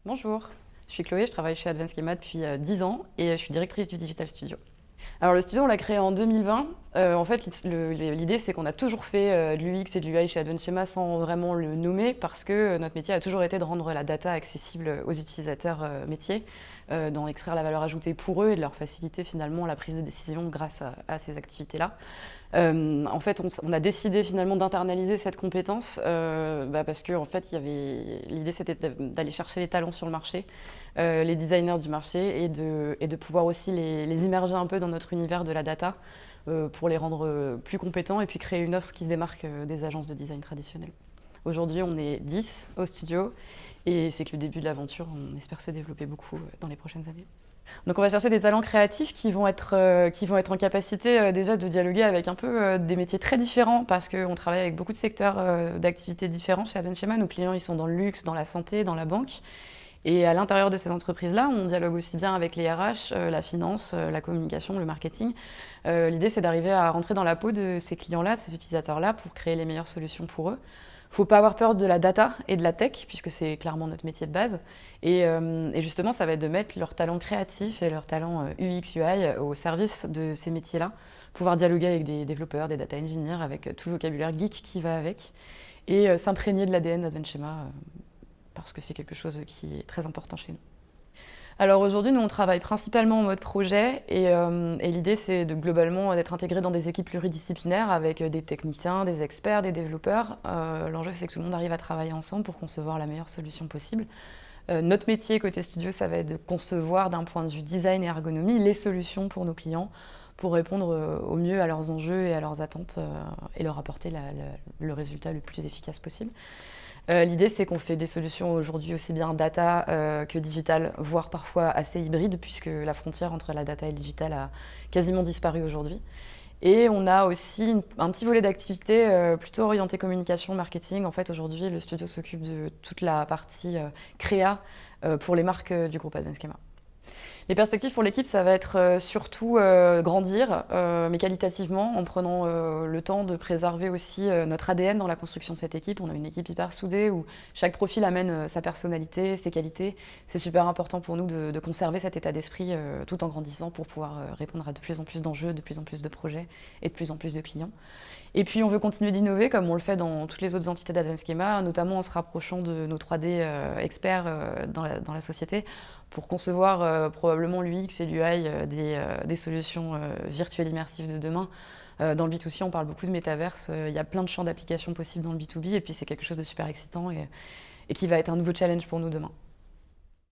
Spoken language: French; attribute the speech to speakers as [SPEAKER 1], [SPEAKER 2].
[SPEAKER 1] Bonjour, je suis Chloé, je travaille chez Advanced Schema depuis 10 ans et je suis directrice du Digital Studio. Alors le studio, on l'a créé en 2020. En fait, l'idée, c'est qu'on a toujours fait de l'UX et de l'UI chez Advanced Schema sans vraiment le nommer parce que notre métier a toujours été de rendre la data accessible aux utilisateurs métiers, d'en extraire la valeur ajoutée pour eux et de leur faciliter finalement la prise de décision grâce à ces activités-là. En fait, on a décidé finalement d'internaliser cette compétence parce que en fait, l'idée c'était d'aller chercher les talents sur le marché, les designers du marché et de pouvoir aussi les immerger un peu dans notre univers de la data pour les rendre plus compétents et puis créer une offre qui se démarque des agences de design traditionnelles. Aujourd'hui, on est 10 au studio et c'est que le début de l'aventure. On espère se développer beaucoup dans les prochaines années. Donc on va chercher des talents créatifs qui vont être en capacité déjà de dialoguer avec un peu des métiers très différents parce qu'on travaille avec beaucoup de secteurs d'activités différents chez Advanced Schema. Nos clients ils sont dans le luxe, dans la santé, dans la banque. Et à l'intérieur de ces entreprises-là, on dialogue aussi bien avec les RH, la finance, la communication, le marketing. L'idée, c'est d'arriver à rentrer dans la peau de ces clients-là, de ces utilisateurs-là, pour créer les meilleures solutions pour eux. Il ne faut pas avoir peur de la data et de la tech, puisque c'est clairement notre métier de base. Et justement, ça va être de mettre leur talent créatif et leur talent UX, UI au service de ces métiers-là, pouvoir dialoguer avec des développeurs, des data engineers, avec tout le vocabulaire geek qui va avec, et s'imprégner de l'ADN d'Advanced Schema parce que c'est quelque chose qui est très important chez nous. Alors aujourd'hui, nous, on travaille principalement en mode projet et l'idée, c'est globalement d'être intégré dans des équipes pluridisciplinaires avec des techniciens, des experts, des développeurs. L'enjeu, c'est que tout le monde arrive à travailler ensemble pour concevoir la meilleure solution possible. Notre métier côté studio, ça va être de concevoir d'un point de vue design et ergonomie les solutions pour nos clients pour répondre au mieux à leurs enjeux et à leurs attentes et leur apporter le résultat le plus efficace possible. L'idée, c'est qu'on fait des solutions aujourd'hui aussi bien data que digital, voire parfois assez hybrides, puisque la frontière entre la data et le digital a quasiment disparu aujourd'hui. Et on a aussi un petit volet d'activité plutôt orienté communication, marketing. En fait, aujourd'hui, le studio s'occupe de toute la partie créa pour les marques du groupe Advanced Schema. Les perspectives pour l'équipe, ça va être surtout grandir, mais qualitativement, en prenant le temps de préserver aussi notre ADN dans la construction de cette équipe. On a une équipe hyper soudée où chaque profil amène sa personnalité, ses qualités. C'est super important pour nous de conserver cet état d'esprit tout en grandissant pour pouvoir répondre à de plus en plus d'enjeux, de plus en plus de projets et de plus en plus de clients. Et puis on veut continuer d'innover comme on le fait dans toutes les autres entités d'Advanced Schema, notamment en se rapprochant de nos 3D experts dans la société pour concevoir probablement l'UX et l'UI des solutions virtuelles immersives de demain. Dans le B2C, on parle beaucoup de métaverse. Il y a plein de champs d'application possibles dans le B2B et puis c'est quelque chose de super excitant et qui va être un nouveau challenge pour nous demain.